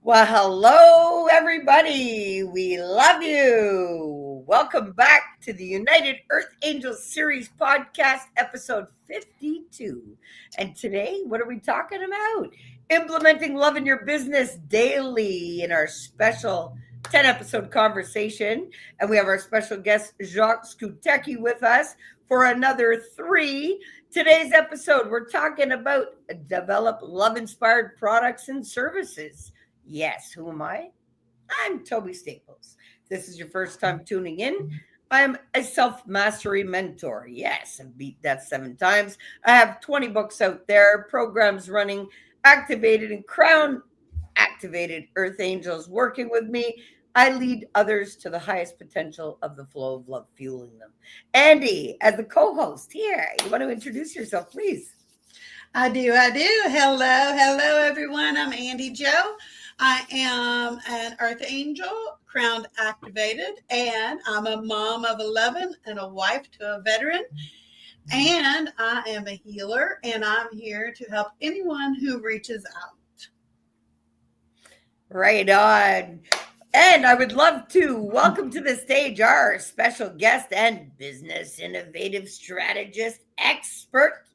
Well, hello, everybody. We love you. Welcome back to the United Earth Angels Series podcast, episode 52. And today, what are we talking about? Implementing love in your business daily in our special 10 episode conversation. And we have our special guest, Jacques Skutecki, with us for another three. Today's episode, we're talking about develop love inspired products and services. Yes, who am I? I'm Tobi Staples. If this is your first time tuning in, I'm a self mastery mentor. Yes, I've beat that 7 times. I have 20 books out there, programs running, activated and crown activated earth angels working with me. I lead others to the highest potential of the flow of love, fueling them. Andy, as the co host here, you want to introduce yourself, please? I do. Hello, everyone. I'm Andi Jo. I am an Earth Angel, crowned activated, and I'm a mom of 11 and a wife to a veteran. And I am a healer, and I'm here to help anyone who reaches out. Right on. And I would love to welcome to the stage our special guest and business innovative strategist expert,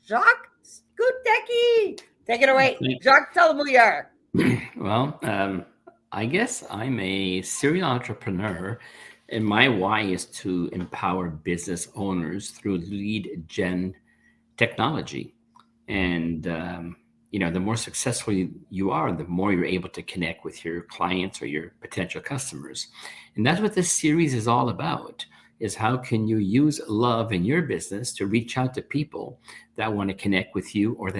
Jacques Skutecki. Take it away. Jacques, tell them who you are. Well, I guess I'm a serial entrepreneur, and my why is to empower business owners through lead gen technology. And the more successful you are, the more you're able to connect with your clients or your potential customers. And that's what this series is all about: is how can you use love in your business to reach out to people that want to connect with you, or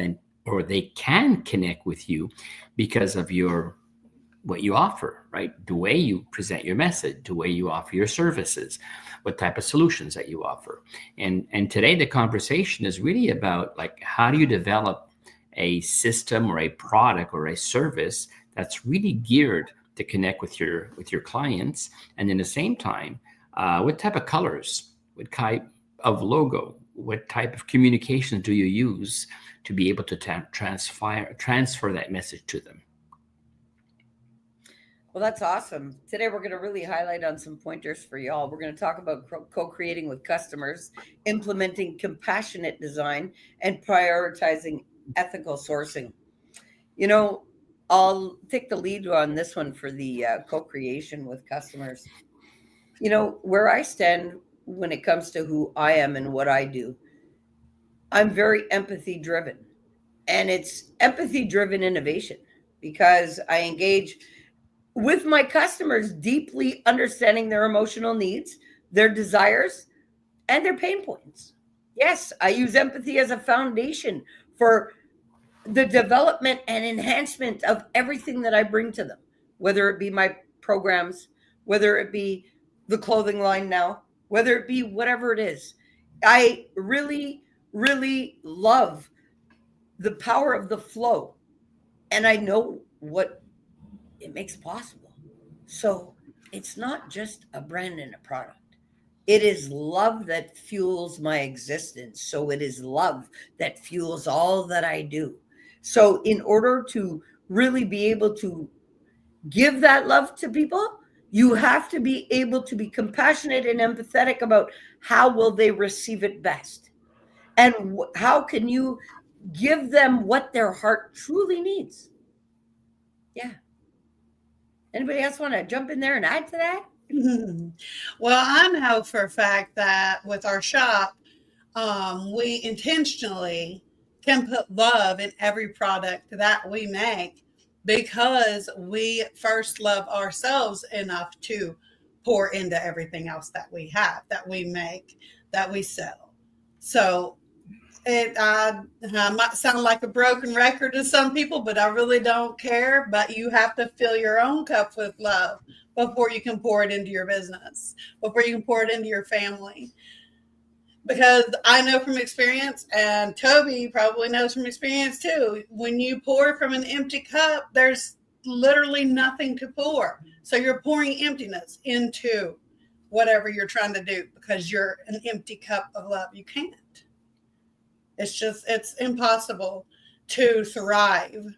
they can connect with you because of what you offer, right? The way you present your message, the way you offer your services, what type of solutions that you offer. And today the conversation is really about, like, how do you develop a system or a product or a service that's really geared to connect with your clients, and in the same time, what type of colors, what type of logo, what type of communication do you use to be able to transfer that message to them? Well, that's awesome. Today, we're going to really highlight on some pointers for y'all. We're going to talk about co creating with customers, implementing compassionate design, and prioritizing ethical sourcing. You know, I'll take the lead on this one for the co creation with customers. Where I stand when it comes to who I am and what I do, I'm very empathy driven. And it's empathy driven innovation because I engage with my customers, deeply understanding their emotional needs, their desires, and their pain points. Yes, I use empathy as a foundation for the development and enhancement of everything that I bring to them, whether it be my programs, whether it be the clothing line now, whether it be whatever it is. I really, really love the power of the flow, and I know what it makes possible. So it's not just a brand and a product. It is love that fuels my existence. So it is love that fuels all that I do. So in order to really be able to give that love to people, you have to be able to be compassionate and empathetic about how will they receive it best, and how can you give them what their heart truly needs. Yeah. Anybody else want to jump in there and add to that? Well, I know for a fact that with our shop, we intentionally can put love in every product that we make because we first love ourselves enough to pour into everything else that we have, that we make, that we sell. So I might sound like a broken record to some people, but I really don't care. But you have to fill your own cup with love before you can pour it into your business, before you can pour it into your family. Because I know from experience, and Tobi probably knows from experience too, when you pour from an empty cup, there's literally nothing to pour. So you're pouring emptiness into whatever you're trying to do because you're an empty cup of love. You can't. It's impossible to thrive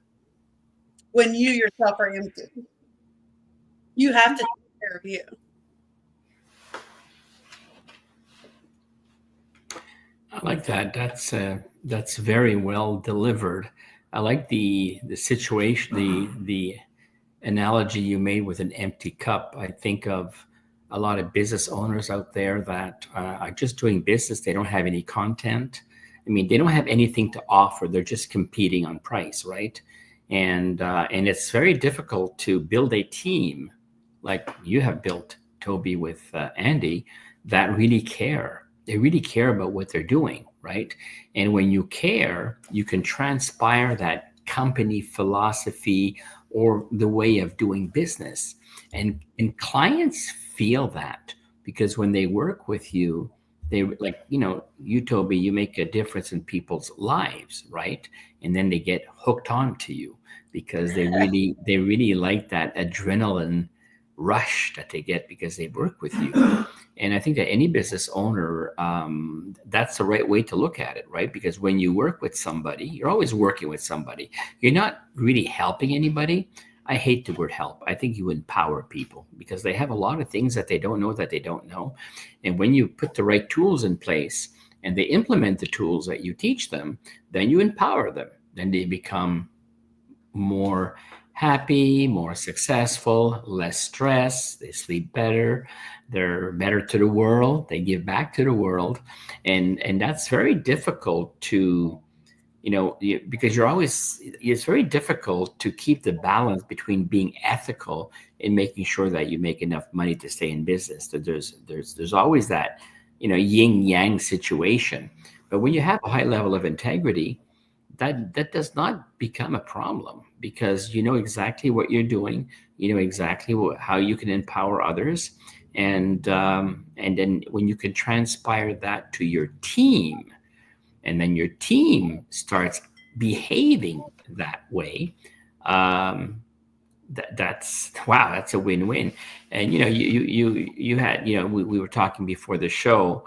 when you yourself are empty. You have to take care of you. I like that. That's very well delivered. I like the situation, the analogy you made with an empty cup. I think of a lot of business owners out there that are just doing business. They don't have any content. I mean, they don't have anything to offer. They're just competing on price, right? And it's very difficult to build a team like you have built, Toby, with Andy, that really care. They really care about what they're doing, right? And when you care, you can transpire that company philosophy or the way of doing business. And clients feel that because when they work with you, they like, you, Toby, you make a difference in people's lives, right? And then they get hooked on to you because they really like that adrenaline rush that they get because they work with you. And I think that any business owner, that's the right way to look at it, right? Because when you work with somebody, you're always working with somebody. You're not really helping anybody. I hate the word help. I think you empower people because they have a lot of things that they don't know. And when you put the right tools in place and they implement the tools that you teach them, then you empower them. Then they become more happy, more successful, less stress, they sleep better, they're better to the world, they give back to the world. And that's very difficult to, because it's very difficult to keep the balance between being ethical and making sure that you make enough money to stay in business. That there's always that, yin yang situation. But when you have a high level of integrity, that does not become a problem because you know exactly what you're doing, you know exactly how you can empower others, and then when you can transpire that to your team, and then your team starts behaving that way, that's wow, that's a win-win. And you had we were talking before the show,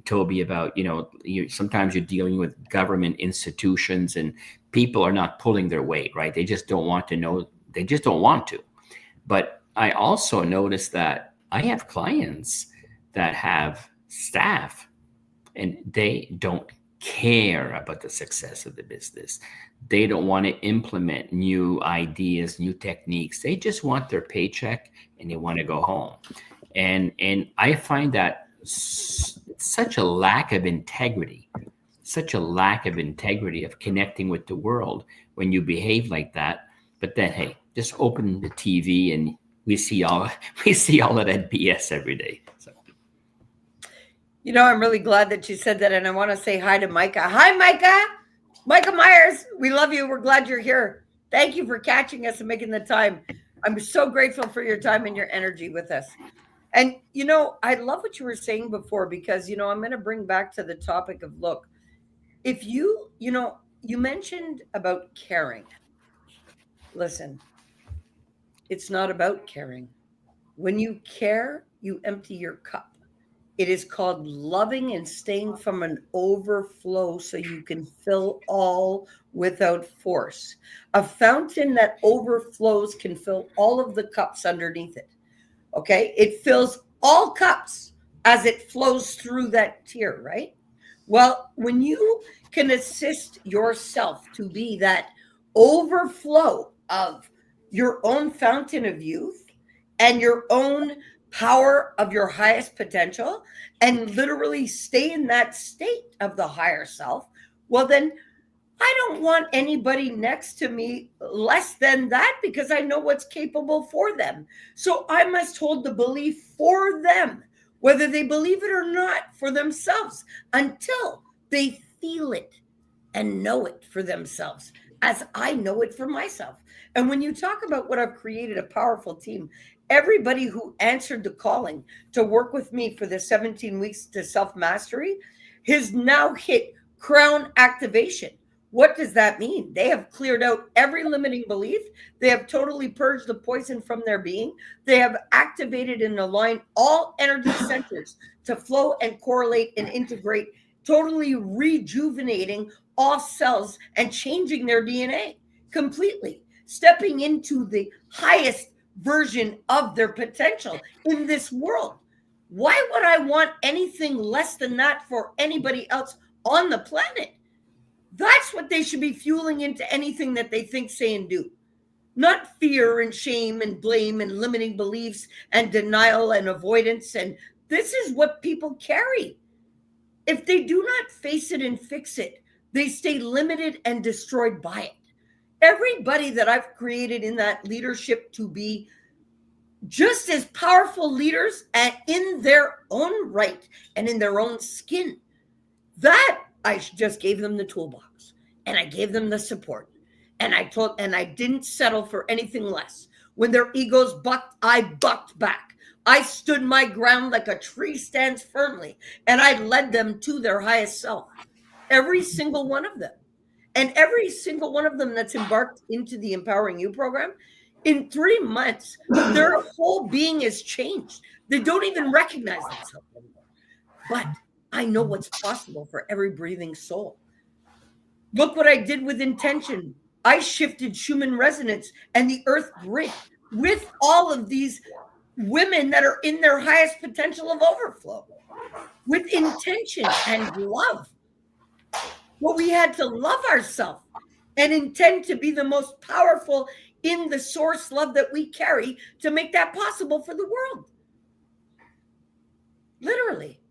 Toby, about sometimes you're dealing with government institutions and people are not pulling their weight, right? They just don't want to know. They just don't want to. But I also noticed that I have clients that have staff and they don't care about the success of the business. They don't want to implement new ideas, new techniques. They just want their paycheck and they want to go home. And I find that such a lack of integrity of connecting with the world when you behave like that. But then, hey, just open the TV and we see all of that BS every day. So. I'm really glad that you said that. And I want to say hi to Micah. Hi, Micah. Micah Myers. We love you. We're glad you're here. Thank you for catching us and making the time. I'm so grateful for your time and your energy with us. And, I love what you were saying before because, I'm going to bring back to the topic of, look, if you mentioned about caring. Listen, it's not about caring. When you care, you empty your cup. It is called loving and staying from an overflow so you can fill all without force. A fountain that overflows can fill all of the cups underneath it. Okay? It fills all cups as it flows through that tier, right? Well, when you can assist yourself to be that overflow of your own fountain of youth and your own power of your highest potential and literally stay in that state of the higher self, well, then I don't want anybody next to me less than that because I know what's capable for them. So I must hold the belief for them, whether they believe it or not, for themselves until they feel it and know it for themselves as I know it for myself. And when you talk about what I've created, a powerful team, everybody who answered the calling to work with me for the 17 weeks to self-mastery has now hit crown activation. What does that mean? They have cleared out every limiting belief. They have totally purged the poison from their being. They have activated and aligned all energy centers to flow and correlate and integrate, totally rejuvenating all cells and changing their DNA. completely, stepping into the highest version of their potential in this world. Why would I want anything less than that for anybody else on the planet? That's what they should be fueling into anything that they think, say, and do. Not fear and shame and blame and limiting beliefs and denial and avoidance. And this is what people carry. If they do not face it and fix it, they stay limited and destroyed by it. Everybody that I've created in that leadership to be just as powerful leaders and in their own right and in their own skin, that I just gave them the toolbox and I gave them the support. And I didn't settle for anything less. When their egos bucked, I bucked back. I stood my ground like a tree stands firmly, and I led them to their highest self. Every single one of them. And every single one of them that's embarked into the Empowering You program, in 3 months, their whole being has changed. They don't even recognize themselves anymore. But I know what's possible for every breathing soul. Look what I did with intention. I shifted Schumann resonance and the earth grid with all of these women that are in their highest potential of overflow with intention and love. Well, we had to love ourselves and intend to be the most powerful in the source love that we carry to make that possible for the world. Literally.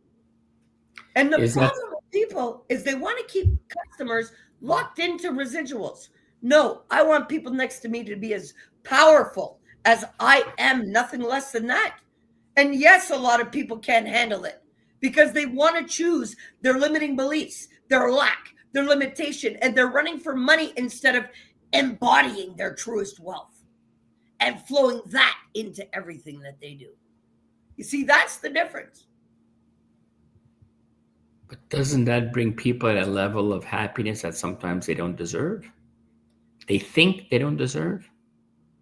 And the problem with people is they want to keep customers locked into residuals. No, I want people next to me to be as powerful as I am, nothing less than that. And yes, a lot of people can't handle it because they want to choose their limiting beliefs, their lack, their limitation, and they're running for money instead of embodying their truest wealth and flowing that into everything that they do. You see, that's the difference. But doesn't that bring people at a level of happiness that sometimes they don't deserve? They think they don't deserve?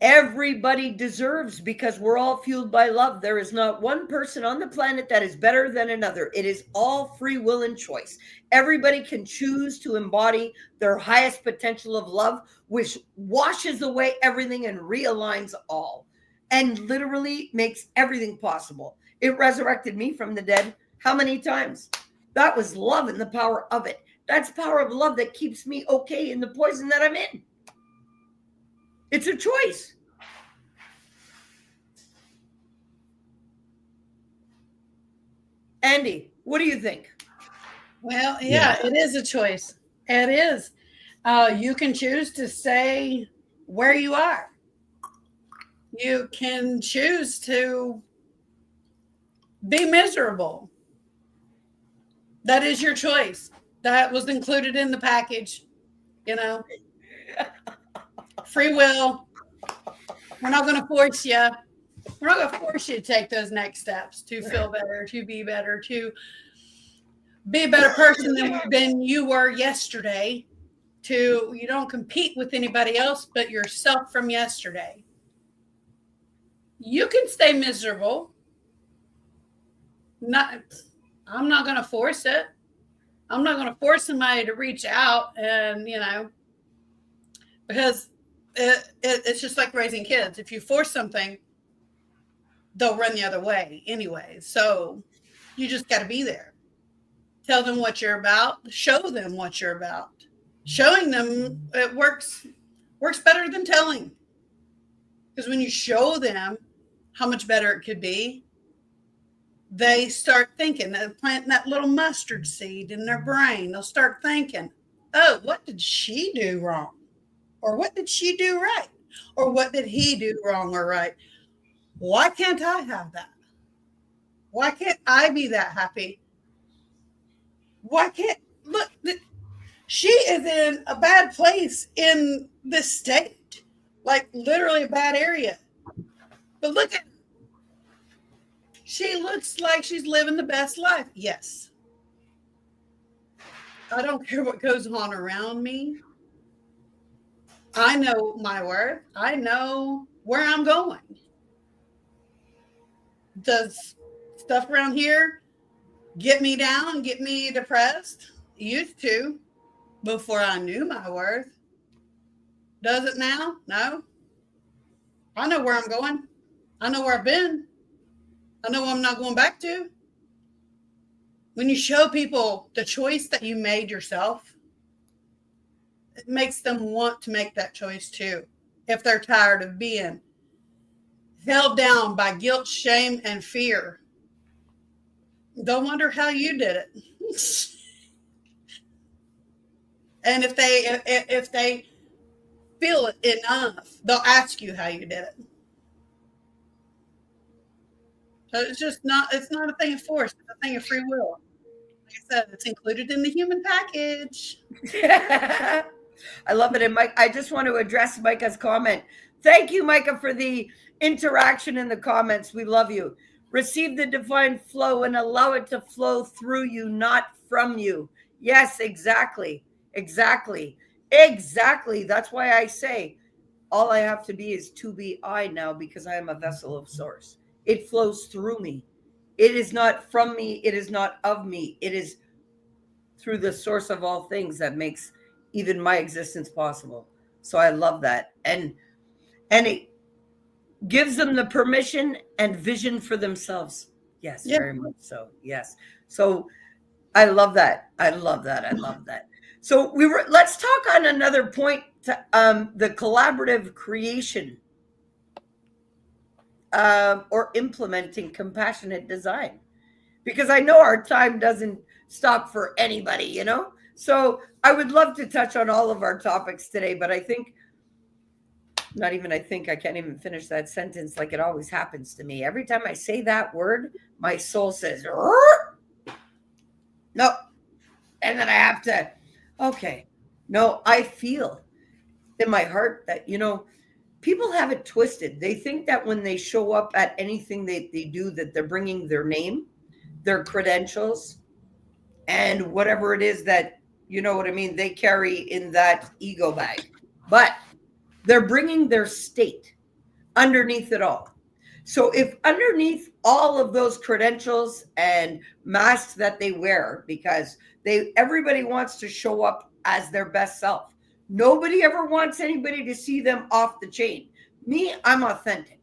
Everybody deserves, because we're all fueled by love. There is not one person on the planet that is better than another. It is all free will and choice. Everybody can choose to embody their highest potential of love, which washes away everything and realigns all and literally makes everything possible. It resurrected me from the dead how many times? That was love and the power of it. That's power of love that keeps me okay in the poison that I'm in. It's a choice. Andi, what do you think? Well, yeah, it is a choice. It is. You can choose to stay where you are. You can choose to be miserable. That is your choice. That was included in the package, you know. Free will. We're not going to force you. We're not going to force you to take those next steps to feel better, to be a better person than you were yesterday. You don't compete with anybody else but yourself from yesterday. You can stay miserable. I'm not going to force it. I'm not going to force somebody to reach out and, because it's just like raising kids. If you force something, they'll run the other way anyway. So you just got to be there. Tell them what you're about. Show them what you're about. Showing them it works better than telling. Because when you show them how much better it could be, they start thinking, planting that little mustard seed in their brain. They'll start thinking, oh, what did she do wrong? Or what did she do right? Or what did he do wrong or right? Why can't I have that? Why can't I be that happy? Why can't, look, she is in a bad place in this state, like literally a bad area. But look at her. She looks like she's living the best life. Yes. I don't care what goes on around me. I know my worth. I know where I'm going. Does stuff around here get me down, get me depressed? Used to, before I knew my worth. Does it now? No. I know where I'm going. I know where I've been. I know I'm not going back to. When you show people the choice that you made yourself, it makes them want to make that choice too. If they're tired of being held down by guilt, shame, and fear, don't wonder how you did it. And if they feel it enough, they'll ask you how you did it. So it's not a thing of force, it's a thing of free will. Like I said, it's included in the human package. I love it. And Mike, I just want to address Micah's comment. Thank you, Micah, for the interaction in the comments. We love you. Receive the divine flow and allow it to flow through you, not from you. Yes, exactly. Exactly. That's why I say all I have to be is to be I now, because I am a vessel of source. It flows through me. It is not from me. It is not of me. It is through the source of all things that makes even my existence possible. So I love that. And it gives them the permission and vision for themselves. Yes, Yeah. very much so. Yes. So I love that. I love that. So let's talk on another point, the collaborative creation or implementing compassionate design, because I know our time doesn't stop for anybody, you know? So I would love to touch on all of our topics today, but I can't even finish that sentence like it always happens to me. Every time I say that word, my soul says, no. And then I have to, okay. No, I feel in my heart that, people have it twisted. They think that when they show up at anything they do, that they're bringing their name, their credentials, and whatever it is that, you know what I mean, they carry in that ego bag. But they're bringing their state underneath it all. So if underneath all of those credentials and masks that they wear, because everybody wants to show up as their best self. Nobody ever wants anybody to see them off the chain. Me, I'm authentic.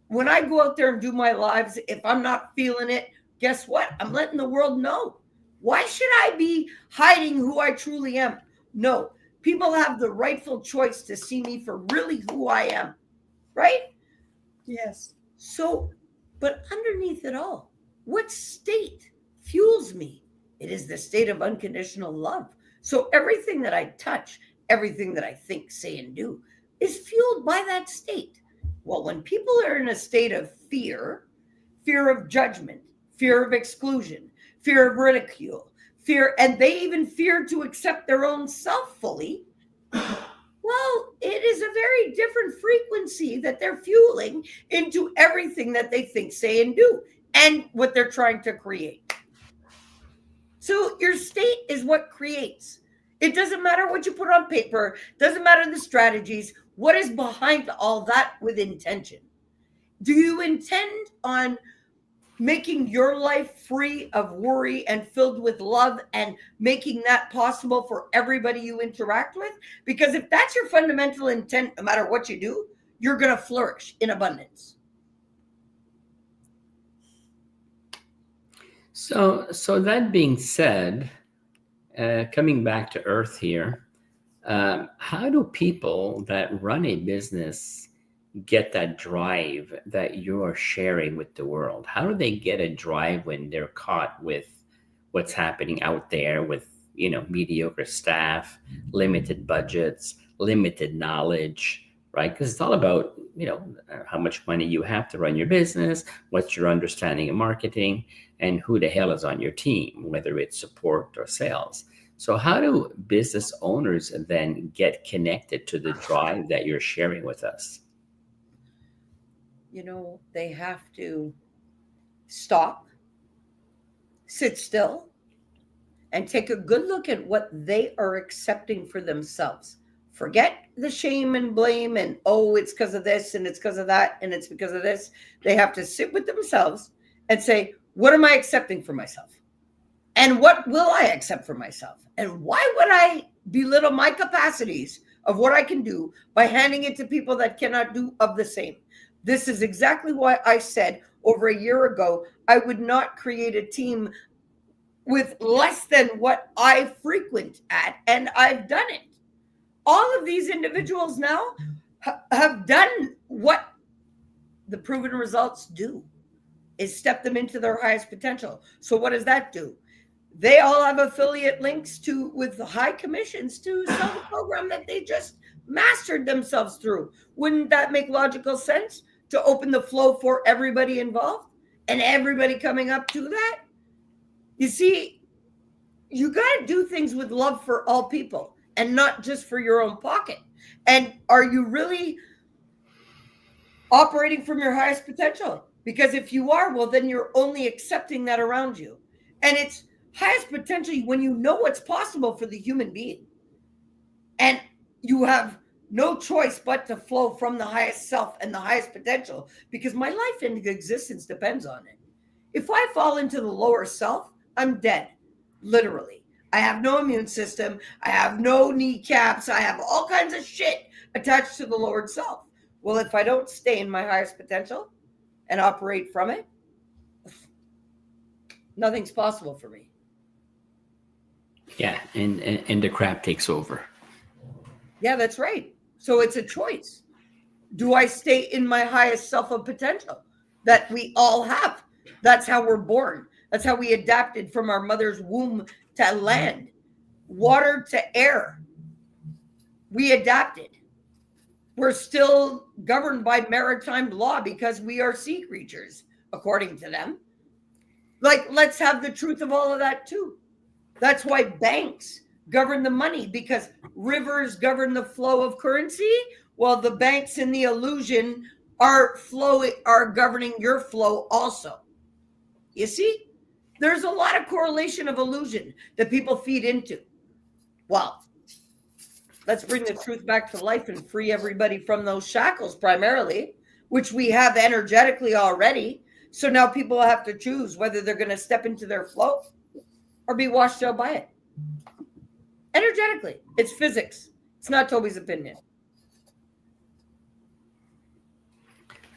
When I go out there and do my lives, if I'm not feeling it, guess what? I'm letting the world know. Why should I be hiding who I truly am? No, people have the rightful choice to see me for really who I am, right? Yes. So, but underneath it all, what state fuels me? It is the state of unconditional love. So everything that I touch, everything that I think, say, and do is fueled by that state. Well, when people are in a state of fear of judgment, fear of exclusion, fear of ridicule, and they even fear to accept their own self fully, well, it is a very different frequency that they're fueling into everything that they think, say, and do, and what they're trying to create. So your state is what creates. It doesn't matter what you put on paper, doesn't matter the strategies, what is behind all that with intention. Do you intend on making your life free of worry and filled with love and making that possible for everybody you interact with? Because if that's your fundamental intent, no matter what you do, you're going to flourish in abundance. So that being said, coming back to Earth here, how do people that run a business get that drive that you are sharing with the world? How do they get a drive when they're caught with what's happening out there with, mediocre staff, limited budgets, limited knowledge, right? Because it's all about, how much money you have to run your business, what's your understanding of marketing, and who the hell is on your team, whether it's support or sales. So how do business owners then get connected to the drive that you're sharing with us? They have to stop, sit still, and take a good look at what they are accepting for themselves. Forget the shame and blame and, oh, it's because of this and it's because of that and it's because of this. They have to sit with themselves and say, what am I accepting for myself? And what will I accept for myself? And why would I belittle my capacities of what I can do by handing it to people that cannot do of the same. This is exactly why I said over a year ago, I would not create a team with less than what I frequent at, and I've done it. All of these individuals now have done what the proven results do, is step them into their highest potential. So what does that do? They all have affiliate links to with high commissions to sell the program that they just mastered themselves through. Wouldn't that make logical sense to open the flow for everybody involved and everybody coming up to that? You see, you got to do things with love for all people and not just for your own pocket. And are you really operating from your highest potential? Because if you are, well, then you're only accepting that around you. And it's highest potential when you know what's possible for the human being. And you have no choice but to flow from the highest self and the highest potential, because my life and existence depends on it. If I fall into the lower self, I'm dead, literally. I have no immune system. I have no kneecaps. I have all kinds of shit attached to the lowered self. Well, if I don't stay in my highest potential and operate from it, nothing's possible for me. Yeah, and the crap takes over. Yeah, that's right. So it's a choice. Do I stay in my highest self of potential that we all have? That's how we're born. That's how we adapted from our mother's womb to land, water to air. We adapted. We're still governed by maritime law because we are sea creatures, according to them. Like, let's have the truth of all of that too. That's why banks govern the money, because rivers govern the flow of currency, while the banks in the illusion are governing your flow also. You see, there's a lot of correlation of illusion that people feed into. Well, let's bring the truth back to life and free everybody from those shackles primarily, which we have energetically already. So now people have to choose whether they're going to step into their flow or be washed out by it. Energetically, it's physics. It's not Tobi's opinion.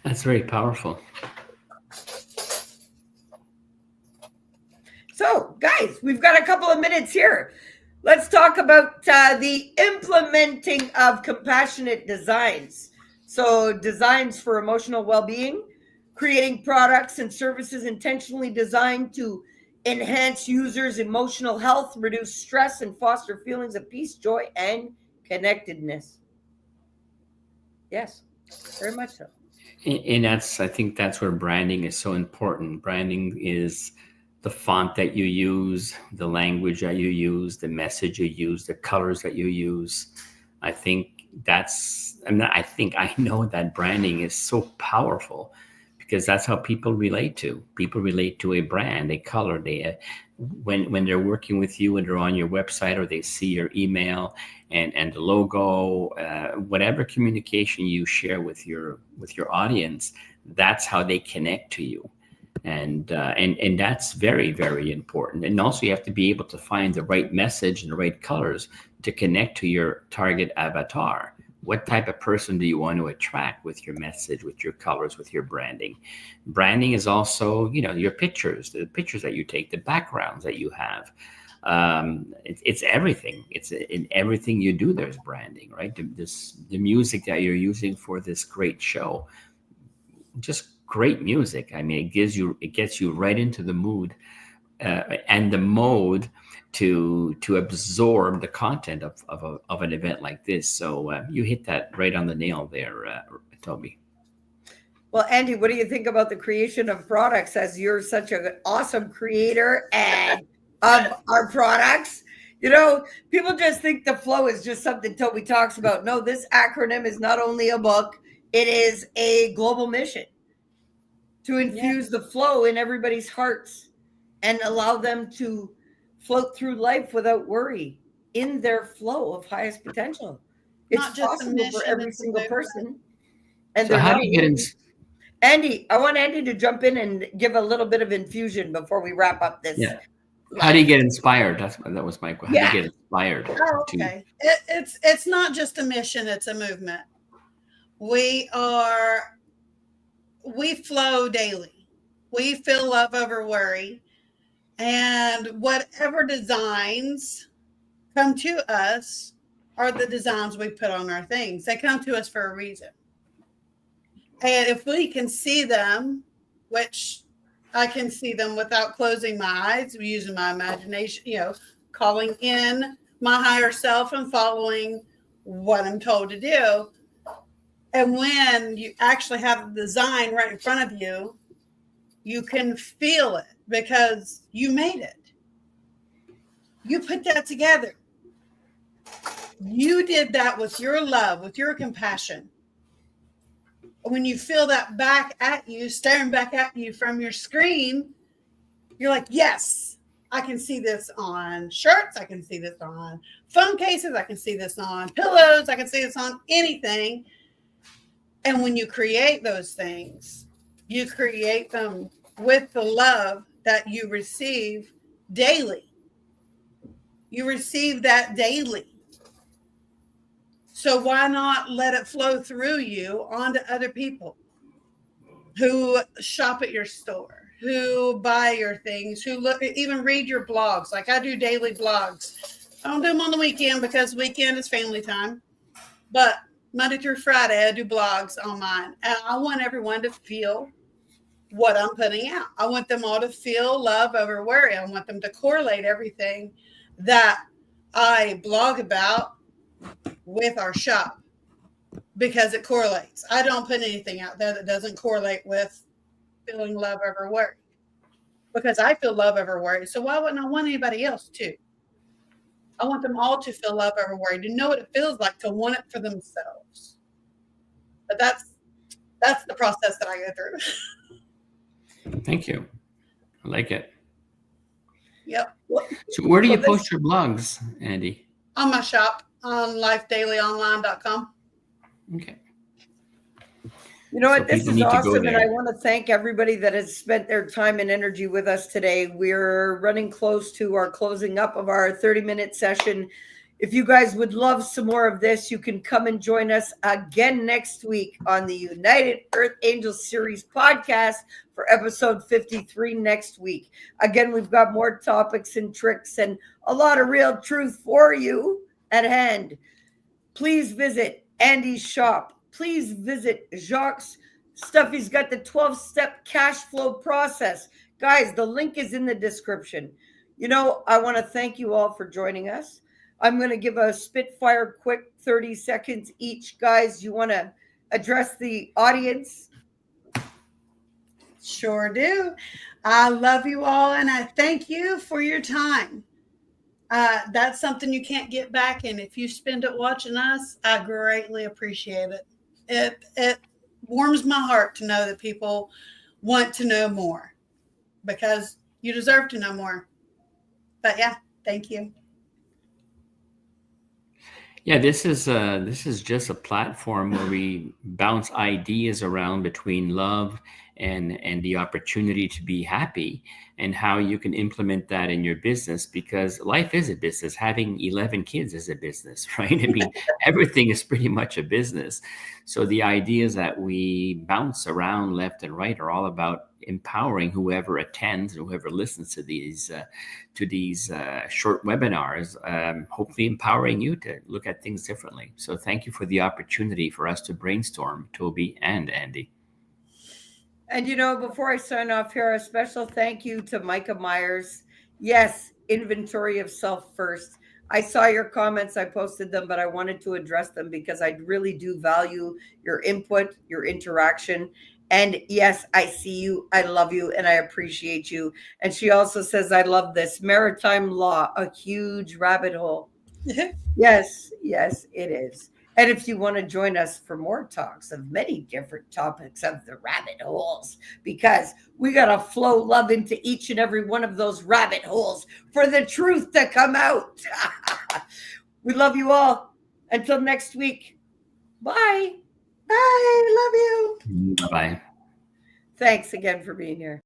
That's very powerful. So, guys, we've got a couple of minutes here. Let's talk about the implementing of compassionate designs. So, designs for emotional well-being, creating products and services intentionally designed to enhance users' emotional health, reduce stress, and foster feelings of peace, joy, and connectedness. Yes, very much so. And I think that's where branding is so important. Branding is the font that you use, the language that you use, the message you use, the colors that you use. I know that branding is so powerful, because that's how people relate to. People relate to a brand, a color. When they're working with you and they're on your website, or they see your email and the logo, whatever communication you share with your audience, that's how they connect to you. And that's very, very important. And also, you have to be able to find the right message and the right colors to connect to your target avatar. What type of person do you want to attract with your message, with your colors, with your branding? Branding is also, your pictures, the pictures that you take, the backgrounds that you have. It's everything. It's in everything you do. There's branding, right? The music that you're using for this great show, just great music. I mean, it gets you right into the mood and the mode to absorb the content of an event like this. So you hit that right on the nail there, Tobi. Well, Andi, what do you think about the creation of products, as you're such an awesome creator and of our products? People just think the flow is just something Tobi talks about. No, this acronym is not only a book, it is a global mission to infuse the flow in everybody's hearts and allow them to float through life without worry, in their flow of highest potential. It's Not just a possible for mission, every it's a single movement. person. And So how do you get in? Andi, I want Andi to jump in and give a little bit of infusion before we wrap up this How do you get inspired? That was my question. How do Yeah. you get inspired Oh, to? okay. It's not just a mission, it's a movement. We flow daily. We feel love over worry. And whatever designs come to us are the designs we put on our things. They come to us for a reason. And if we can see them, which I can see them without closing my eyes, using my imagination, calling in my higher self and following what I'm told to do. And when you actually have the design right in front of you, you can feel it because you made it. You put that together. You did that with your love, with your compassion. When you feel that back at you, staring back at you from your screen, you're like, yes, I can see this on shirts. I can see this on phone cases. I can see this on pillows. I can see this on anything. And when you create those things, you create them with the love that you receive daily. You receive that daily. So why not let it flow through you onto other people who shop at your store, who buy your things, who look, even read your blogs. Like I do daily blogs. I don't do them on the weekend because weekend is family time. But Monday through Friday, I do blogs on mine. And I want everyone to feel what I'm putting out. I want them all to feel love over worry. I want them to correlate everything that I blog about with our shop because it correlates. I don't put anything out there that doesn't correlate with feeling love over worry because I feel love over worry. So why wouldn't I want anybody else to? I want them all to feel love over worry, to know what it feels like to want it for themselves. But that's the process that I go through. Thank you. I like it. Yep. So where do you post your blogs, Andi? On my shop on lifedailyonline.com. Okay. You know So what? This people is need to go awesome. And I there. want to thank everybody that has spent their time and energy with us today. We're running close to our closing up of our 30-minute session. If you guys would love some more of this, you can come and join us again next week on the United Earth Angels Series podcast for episode 53 next week. Again, we've got more topics and tricks and a lot of real truth for you at hand. Please visit Andy's shop. Please visit Jacques' stuff. He's got the 12-step cash flow process. Guys, the link is in the description. I want to thank you all for joining us. I'm going to give a spitfire quick 30 seconds each. Guys, you want to address the audience? Sure do. I love you all and I thank you for your time. That's something you can't get back. And if you spend it watching us, I greatly appreciate it. It warms my heart to know that people want to know more because you deserve to know more. But yeah, thank you. Yeah, this is just a platform where we bounce ideas around between love and the opportunity to be happy and how you can implement that in your business because life is a business. Having 11 kids is a business, right? I mean, everything is pretty much a business. So the ideas that we bounce around left and right are all about empowering whoever attends or whoever listens to these short webinars, hopefully empowering you to look at things differently. So thank you for the opportunity for us to brainstorm, Tobi and Andi. And before I sign off here, a special thank you to Micah Myers. Yes, inventory of self first. I saw your comments, I posted them, but I wanted to address them because I really do value your input, your interaction. And yes, I see you, I love you, and I appreciate you. And she also says, I love this. Maritime law, a huge rabbit hole. Yes, it is. And if you want to join us for more talks of many different topics of the rabbit holes, because we got to flow love into each and every one of those rabbit holes for the truth to come out. We love you all. Until next week. Bye. Bye. Love you. Bye-bye. Thanks again for being here.